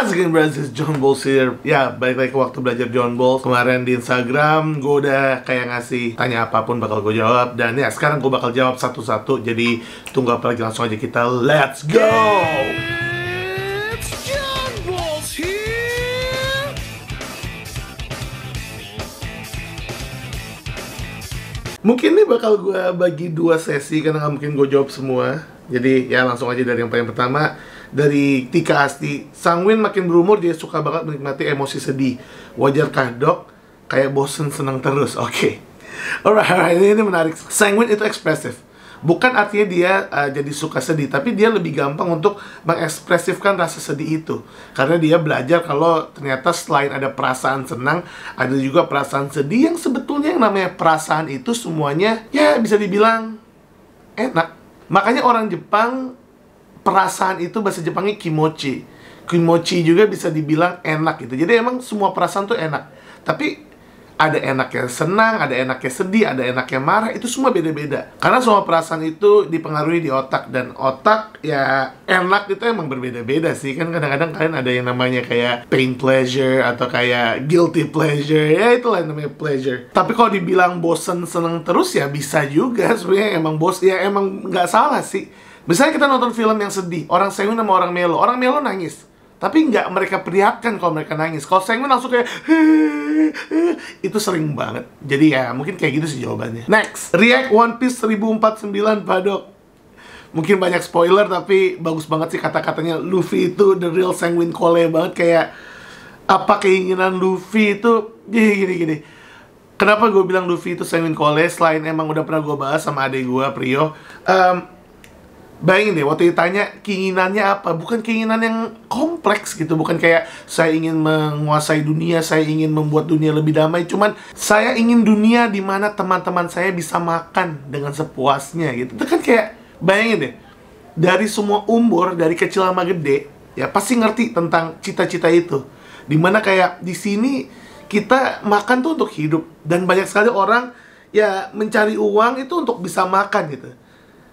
How's it going, brothers? It's John Balls here. Ya, balik lagi ke waktu belajar John Balls. Kemarin di Instagram, gue udah kayak ngasih tanya apapun bakal gue jawab. Dan ya, sekarang gue bakal jawab satu-satu. Jadi, tunggu apa lagi, langsung aja kita let's go! It's John Balls here. Mungkin ini bakal gue bagi dua sesi karena nggak mungkin gue jawab semua. Jadi, ya langsung aja dari yang paling pertama. Dari Tika Asti, Sangwin makin berumur dia suka banget menikmati emosi sedih. Wajarkah dok? Kayak bosen senang terus. Oke. Alright, ini menarik. Sangwin itu ekspresif. Bukan artinya dia jadi suka sedih, tapi dia lebih gampang untuk mengekspresifkan rasa sedih itu. Karena dia belajar kalau ternyata selain ada perasaan senang, ada juga perasaan sedih yang sebetulnya yang namanya perasaan itu semuanya ya bisa dibilang enak. Makanya orang Jepang perasaan itu bahasa Jepangnya kimochi. Kimochi juga bisa dibilang enak gitu. Jadi emang semua perasaan tuh enak. Tapi ada enaknya senang, ada enaknya sedih, ada enaknya marah. Itu semua beda-beda. Karena semua perasaan itu dipengaruhi di otak. Dan otak ya enak itu emang berbeda-beda sih. Kan kadang-kadang kalian ada yang namanya kayak pain pleasure atau kayak guilty pleasure. Ya itulah yang namanya pleasure. Tapi kalau dibilang bosen senang terus ya bisa juga. Sebenarnya emang ya emang nggak salah sih. Misalnya kita nonton film yang sedih, orang Sangwin sama orang Melo nangis. Tapi nggak mereka perlihatkan kalau mereka nangis. Kalau Sangwin langsung kayak itu sering banget. Jadi ya mungkin kayak gitu sih jawabannya. Next, react One Piece 1049 Padok. Mungkin banyak spoiler tapi bagus banget sih kata-katanya. Luffy itu the real Sangwin Cole banget. Kayak apa keinginan Luffy itu gini. Kenapa gue bilang Luffy itu Sangwin Cole? Selain emang udah pernah gue bahas sama adik gue, Prio. Bayangin deh, waktu ditanya keinginannya apa, bukan keinginan yang kompleks gitu, bukan kayak saya ingin menguasai dunia, saya ingin membuat dunia lebih damai, cuman saya ingin dunia di mana teman-teman saya bisa makan dengan sepuasnya gitu. Itu kan kayak, bayangin deh, dari semua umur, dari kecil sama gede, ya pasti ngerti tentang cita-cita itu. Dimana kayak di sini kita makan tuh untuk hidup, dan banyak sekali orang ya mencari uang itu untuk bisa makan gitu.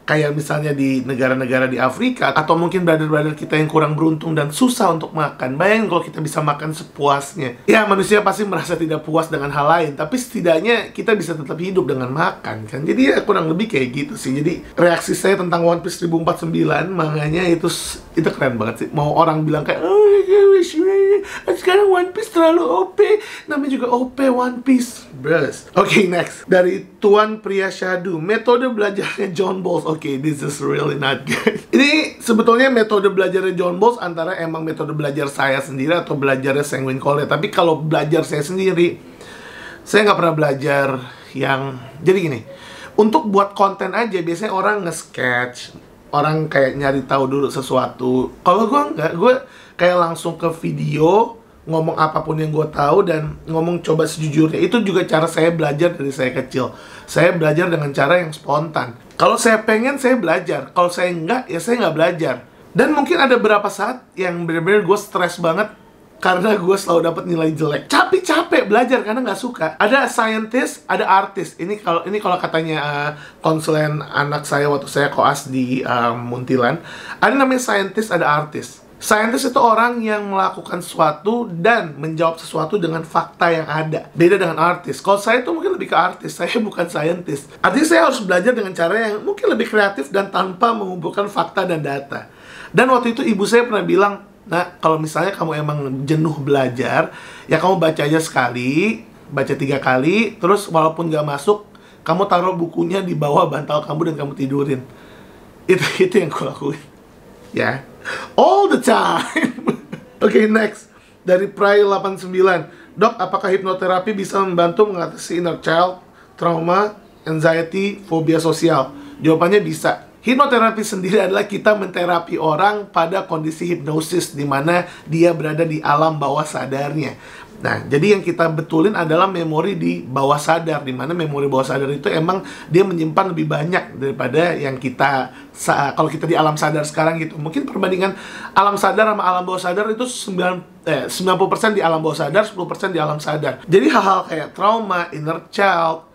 Kayak misalnya di negara-negara di Afrika, atau mungkin brother-brother kita yang kurang beruntung dan susah untuk makan. Bayangin kalau kita bisa makan sepuasnya. Ya manusia pasti merasa tidak puas dengan hal lain, tapi setidaknya kita bisa tetap hidup dengan makan kan. Jadi ya kurang lebih kayak gitu sih. Jadi reaksi saya tentang One Piece 1049, makanya itu keren banget sih. Mau orang bilang kayak sekarang One Piece terlalu OP, namanya juga OP One Piece bros. Oke, next. Dari Tuan Pria Syadu, metode belajarnya John Balls. Oke, this is really not good. Ini sebetulnya metode belajarnya John Balls antara emang metode belajar saya sendiri atau belajarnya Sangwin Cole. Tapi kalau belajar saya sendiri, saya nggak pernah belajar yang... Jadi gini, untuk buat konten aja biasanya orang nge-sketch, orang kayak nyari tahu dulu sesuatu. Kalau gue nggak, gue kayak langsung ke video, ngomong apapun yang gue tahu dan ngomong coba sejujurnya. Itu juga cara saya belajar dari saya kecil. Saya belajar dengan cara yang spontan. Kalau saya pengen, saya belajar. Kalau saya enggak, ya saya nggak belajar. Dan mungkin ada beberapa saat yang benar-benar gue stres banget karena gue selalu dapat nilai jelek. Capek belajar karena nggak suka. Ada scientist, ada artis. Ini kalau katanya konsulen anak saya waktu saya koas di Muntilan. Ada namanya scientist, ada artis. Scientist itu orang yang melakukan sesuatu dan menjawab sesuatu dengan fakta yang ada. Beda dengan artis. Kalau saya tuh mungkin lebih ke artis, saya bukan scientist. Artinya saya harus belajar dengan cara yang mungkin lebih kreatif dan tanpa mengumpulkan fakta dan data. Dan waktu itu ibu saya pernah bilang, nah kalau misalnya kamu emang jenuh belajar, ya kamu baca aja sekali, baca 3 kali, terus walaupun gak masuk, kamu taruh bukunya di bawah bantal kamu dan kamu tidurin. Itu yang aku lakuin. Ya. All the time. Oke, next. Dari Pray89, Dok, apakah hipnoterapi bisa membantu mengatasi inner child, trauma, anxiety, fobia sosial? Jawabannya bisa. Hipnoterapi sendiri adalah kita menterapi orang pada kondisi hipnosis, di mana dia berada di alam bawah sadarnya. Nah, jadi yang kita betulin adalah memori di bawah sadar, di mana memori bawah sadar itu emang dia menyimpan lebih banyak daripada yang kita kalau kita di alam sadar sekarang gitu. Mungkin perbandingan alam sadar sama alam bawah sadar itu 90% di alam bawah sadar, 10% di alam sadar. Jadi hal-hal kayak trauma, inner child,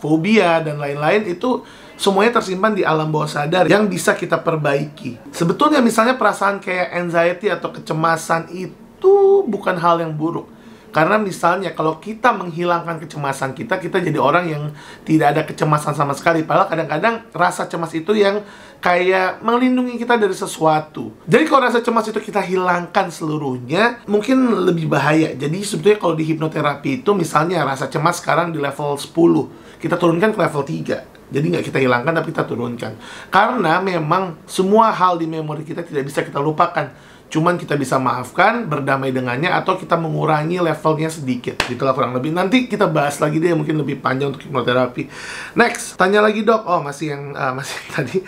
fobia dan lain-lain itu semuanya tersimpan di alam bawah sadar yang bisa kita perbaiki. Sebetulnya misalnya perasaan kayak anxiety atau kecemasan itu bukan hal yang buruk. Karena misalnya kalau kita menghilangkan kecemasan kita jadi orang yang tidak ada kecemasan sama sekali. Padahal kadang-kadang rasa cemas itu yang kayak melindungi kita dari sesuatu. Jadi kalau rasa cemas itu kita hilangkan seluruhnya, mungkin lebih bahaya. Jadi sebetulnya kalau di hipnoterapi itu misalnya rasa cemas sekarang di level 10, kita turunkan ke level 3. Jadi nggak kita hilangkan tapi kita turunkan. Karena memang semua hal di memori kita tidak bisa kita lupakan. Cuman kita bisa maafkan, berdamai dengannya, atau kita mengurangi levelnya sedikit. Itulah kurang lebih. Nanti kita bahas lagi deh, mungkin lebih panjang untuk hipnoterapi. Next, tanya lagi dok. Oh, masih yang tadi.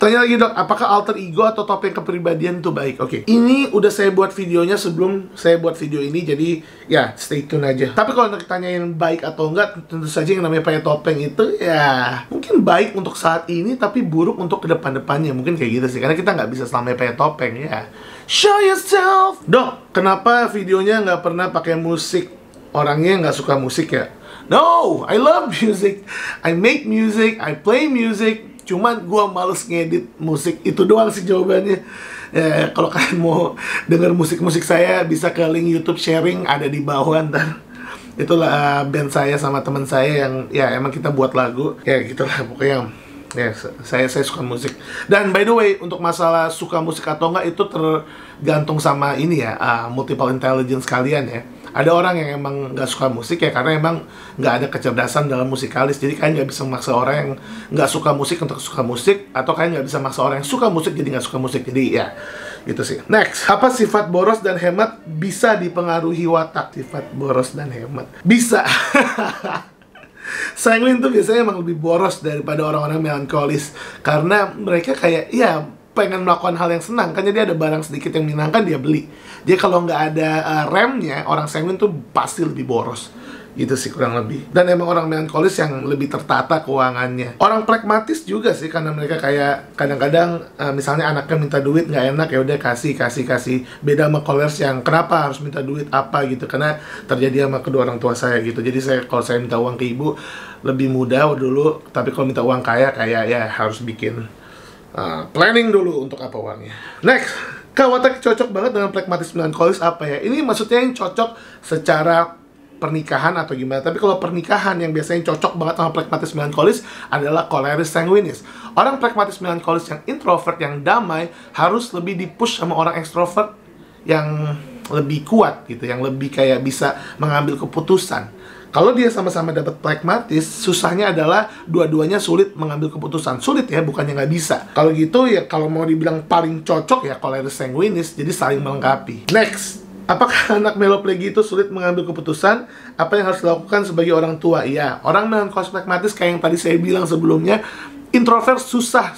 Tanya lagi dok, apakah alter ego atau topeng kepribadian itu baik? Oke. Ini udah saya buat videonya sebelum saya buat video ini, jadi ya stay tune aja. Tapi kalau untuk tanyain baik atau enggak, tentu saja yang namanya pakai topeng itu ya mungkin baik untuk saat ini, tapi buruk untuk ke depan-depannya. Mungkin kayak gitu sih, karena kita nggak bisa selamanya pakai topeng ya. Show yourself! Dok, kenapa videonya nggak pernah pakai musik? Orangnya nggak suka musik ya? No, I love music. I make music, I play music. Cuman gue males ngedit musik. Itu doang sih jawabannya. Ya, kalau kalian mau denger musik-musik saya, bisa ke link YouTube sharing, ada di bawah ntar. Itulah band saya sama teman saya yang ya emang kita buat lagu. Ya gitulah pokoknya. Ya, saya suka musik. Dan by the way, untuk masalah suka musik atau enggak itu tergantung sama ini ya, multiple intelligence kalian ya. Ada orang yang emang nggak suka musik ya karena emang nggak ada kecerdasan dalam musikalis. Jadi kalian nggak bisa memaksa orang yang nggak suka musik untuk suka musik, atau kalian nggak bisa maksa orang yang suka musik jadi nggak suka musik. Jadi ya gitu sih. Next, apa sifat boros dan hemat bisa dipengaruhi watak? Sifat boros dan hemat bisa. Sanguin tuh biasanya emang lebih boros daripada orang-orang melankolis, karena mereka kayak ya pengen melakukan hal yang senang kan, jadi ada barang sedikit yang menyenangkan dia beli. Dia kalau nggak ada remnya, orang sanguin tuh pasti lebih boros. Gitu sih kurang lebih. Dan emang orang melankolis yang lebih tertata keuangannya. Orang pragmatis juga sih, karena mereka kayak kadang-kadang misalnya anaknya minta duit nggak enak, ya udah kasih. Beda sama koleris yang kenapa harus minta duit apa gitu, karena terjadi sama kedua orang tua saya gitu. Jadi kalau saya minta uang ke ibu lebih mudah dulu, tapi kalau minta uang kayak ya harus bikin planning dulu untuk apa uangnya. Next, watak cocok banget dengan pragmatis melankolis apa ya? Ini maksudnya yang cocok secara pernikahan atau gimana. Tapi kalau pernikahan yang biasanya cocok banget sama pragmatis melankolis adalah koleris sanguinis. Orang pragmatis melankolis yang introvert, yang damai, harus lebih dipush sama orang ekstrovert yang lebih kuat gitu, yang lebih kayak bisa mengambil keputusan. Kalau dia sama-sama dapat pragmatis, susahnya adalah dua-duanya sulit mengambil keputusan. Sulit ya, bukannya nggak bisa. Kalau gitu ya, kalau mau dibilang paling cocok ya koleris sanguinis, jadi saling melengkapi. Next, apakah anak meloplegi itu sulit mengambil keputusan? Apa yang harus dilakukan sebagai orang tua? Iya, orang melankolis pragmatis kayak yang tadi saya bilang sebelumnya, introvert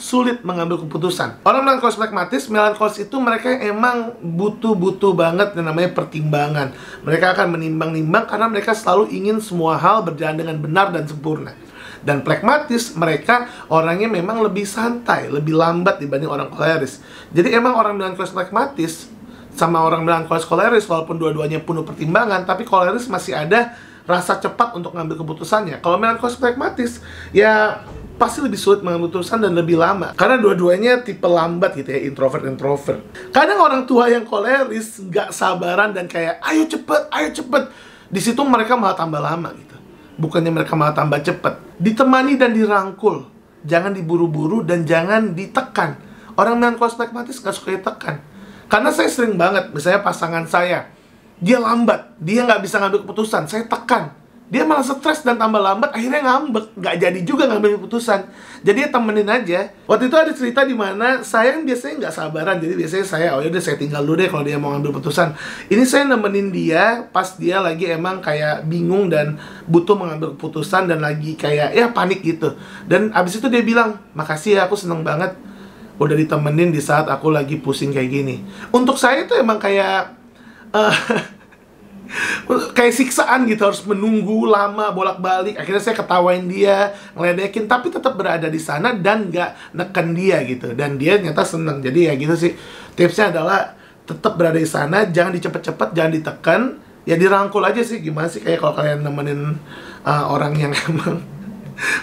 sulit mengambil keputusan. Orang melankolis pragmatis, melankolis itu mereka emang butuh banget yang namanya pertimbangan. Mereka akan menimbang-nimbang karena mereka selalu ingin semua hal berjalan dengan benar dan sempurna. Dan pragmatis, mereka orangnya memang lebih santai, lebih lambat dibanding orang koleris. Jadi emang orang melankolis pragmatis sama orang melankolis koleris, walaupun dua-duanya penuh pertimbangan, tapi koleris masih ada rasa cepat untuk ngambil keputusannya. Kalau melankolis pragmatis, ya pasti lebih sulit mengambil keputusan dan lebih lama, karena dua-duanya tipe lambat gitu ya, introvert. Kadang orang tua yang koleris nggak sabaran dan kayak ayo cepet. Di situ mereka malah tambah lama gitu. Bukannya mereka malah tambah cepet. Ditemani dan dirangkul, jangan diburu-buru dan jangan ditekan. Orang melankolis pragmatis nggak suka ditekan. Karena saya sering banget, misalnya pasangan saya, dia lambat, dia nggak bisa ngambil keputusan, saya tekan. Dia malah stres dan tambah lambat, akhirnya ngambek, nggak jadi juga ngambil keputusan. Jadi ya temenin aja. Waktu itu ada cerita di mana saya biasanya nggak sabaran, jadi biasanya saya, oh yaudah saya tinggal dulu deh kalau dia mau ngambil keputusan. Ini saya nemenin dia pas dia lagi emang kayak bingung dan butuh mengambil keputusan dan lagi kayak ya panik gitu. Dan abis itu dia bilang, makasih ya, aku seneng banget udah ditemenin di saat aku lagi pusing kayak gini. Untuk saya itu emang kayak kayak siksaan gitu, harus menunggu lama bolak-balik. Akhirnya saya ketawain dia, ngeledekin, tapi tetap berada di sana dan nggak neken dia gitu. Dan dia nyata seneng. Jadi ya gitu sih. Tipsnya adalah tetap berada di sana, jangan dicepet-cepet, jangan ditekan. Ya dirangkul aja sih. Gimana sih kayak kalau kalian nemenin orang yang emang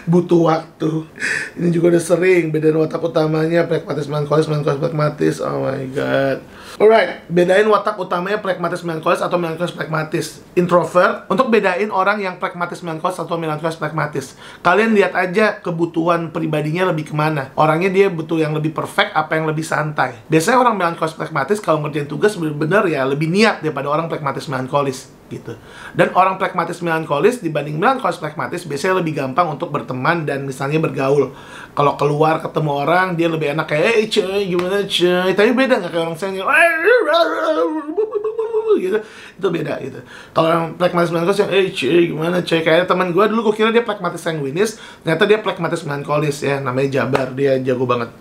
butuh waktu. Ini juga udah sering. Bedain watak utamanya pragmatis, melankolis, melankolis, pragmatis. Oh my god. Alright, bedain watak utamanya pragmatis, melankolis atau melankolis, pragmatis. Introvert, untuk bedain orang yang pragmatis, melankolis atau melankolis, pragmatis, kalian lihat aja kebutuhan pribadinya lebih kemana. Orangnya dia butuh yang lebih perfect, apa yang lebih santai. Biasanya orang melankolis, pragmatis kalau ngerjain tugas bener-bener ya lebih niat daripada orang pragmatis, melankolis gitu. Dan orang pragmatis, melankolis dibanding melankolis, pragmatis biasanya lebih gampang untuk berteman dan misalnya bergaul. Kalau keluar ketemu orang dia lebih enak kayak cuy gimana cuy, tapi beda nggak kayak orang senior gitu, itu beda gitu. Kalau orang pragmatis, melankolis yang cuy gimana cuy, kayak teman gue dulu gue kira dia pragmatis sanguinis, ternyata dia pragmatis melankolis ya, namanya Jabar, dia jago banget,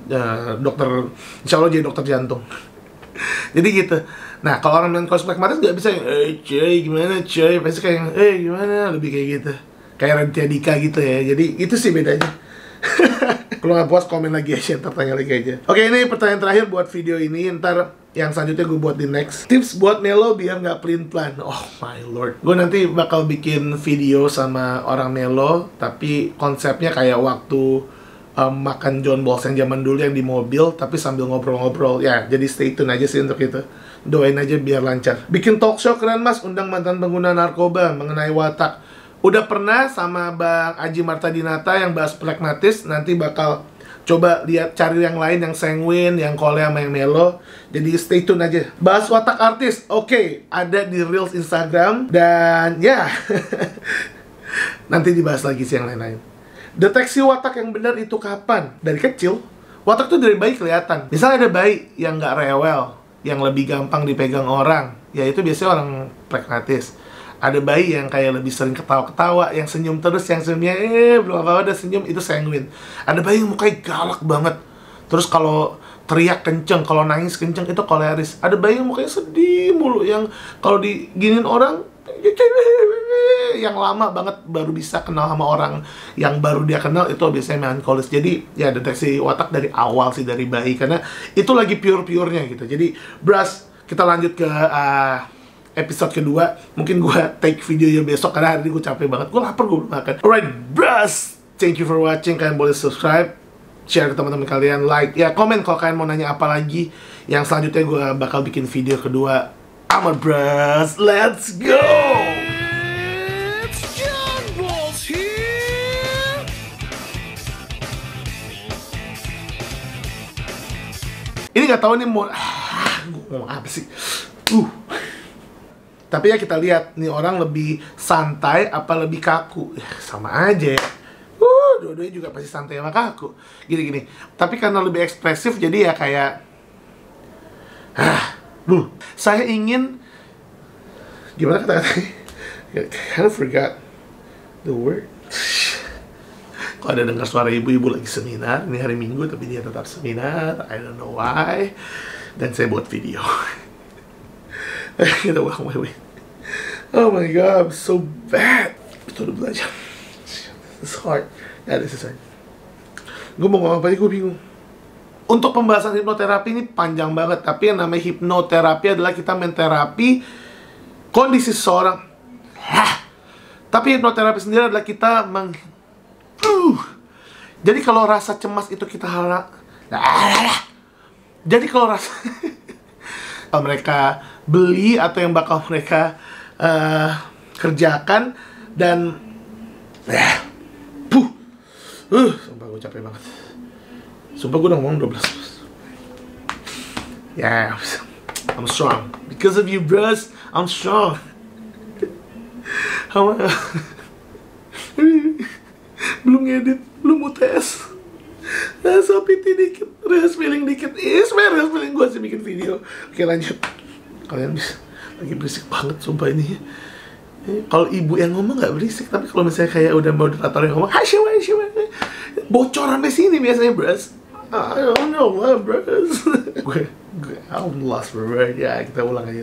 dokter, insya Allah jadi dokter jantung. Jadi gitu. Nah, kalau orang melankolis pragmatis nggak bisa yang cuy gimana cuy, pasti kayak gimana, lebih kayak gitu, kayak Raditya Dika gitu ya. Jadi itu sih bedanya. Kalau nggak puas komen lagi aja, ntar tanya lagi aja. Oke, ini pertanyaan terakhir buat video ini. Ntar yang selanjutnya gue buat di next. Tips buat melo biar nggak pelin-pelan. Oh my lord. Gue nanti bakal bikin video sama orang melo, tapi konsepnya kayak waktu makan John Balls yang zaman dulu yang di mobil, tapi sambil ngobrol-ngobrol. Ya, jadi stay tune aja sih untuk itu. Doain aja biar lancar. Bikin talk show keren mas, undang mantan pengguna narkoba mengenai watak. Udah pernah sama Bang Aji Martadinata yang bahas pragmatis. Nanti bakal coba lihat cari yang lain, yang sanguine, yang kole sama yang melo. Jadi stay tune aja. Bahas watak artis, oke, ada di Reels Instagram. Dan ya nanti dibahas lagi sih yang lain-lain. Deteksi watak yang benar itu kapan? Dari kecil. Watak tuh dari bayi kelihatan. Misalnya ada bayi yang nggak rewel, yang lebih gampang dipegang orang, ya itu biasanya orang pragmatis. Ada bayi yang kayak lebih sering ketawa-ketawa, yang senyum terus, yang senyumnya belum apa-apa udah senyum, itu sanguine. Ada bayi yang mukanya galak banget, terus kalau teriak kenceng, kalau nangis kenceng, itu koleris. Ada bayi yang mukanya sedih mulu, yang kalau diginin orang yang lama banget baru bisa kenal sama orang yang baru dia kenal, itu biasanya melankolis. Jadi ya deteksi watak dari awal sih, dari bayi, karena itu lagi pure-purenya gitu. Jadi Bras, kita lanjut ke episode kedua. Mungkin gue take videonya besok karena hari ini gue capek banget, gue lapar, gue belum makan. Alright Bras, thank you for watching. Kalian boleh subscribe, share ke teman-teman kalian, like, ya komen kalau kalian mau nanya apa lagi. Yang selanjutnya gue bakal bikin video kedua. I'm a Bras, let's go! It's John Balls here. Ini nggak tahu nih mau ngomong apa sih. Tapi ya kita lihat nih orang lebih santai apa lebih kaku. Ya, sama aja ya. Dua-duanya juga pasti santai sama kaku. Gini-gini. Tapi karena lebih ekspresif jadi ya kayak saya ingin, gimana kata-katanya? I kind of forgot the word. Kalau ada dengar suara ibu-ibu lagi seminar, ini hari Minggu tapi dia tetap seminar, I don't know why. Dan saya buat video. Kita ulang, wait. Oh my god, I'm so bad. Itu udah belajar. It's hard. Yeah, this is hard. Gue mau ngomong apa aja, gue bingung. Untuk pembahasan hipnoterapi ini panjang banget, tapi yang namanya hipnoterapi adalah kita menterapi kondisi seseorang. Tapi hipnoterapi sendiri adalah kita jadi kalau rasa cemas itu kita jadi kalau rasa mereka beli atau yang bakal mereka kerjakan dan sumpah gue capek banget. Sumpah gue udah ngomong 12. Yeah, I'm strong. Because of you, bros, I'm strong. Belum ngedit, belum mau tes. Sapiti dikit, rehears feeling dikit. Sebenernya rehears feeling gue sih bikin video. Oke lanjut. Kalian bisa lagi berisik banget sumpah ini. Kalau ibu yang ngomong nggak berisik, tapi kalau misalnya kayak udah moderator yang ngomong bocor sampai sini biasanya, bros. I don't know, bros. I'm lost for word. Ya kita ulang aja.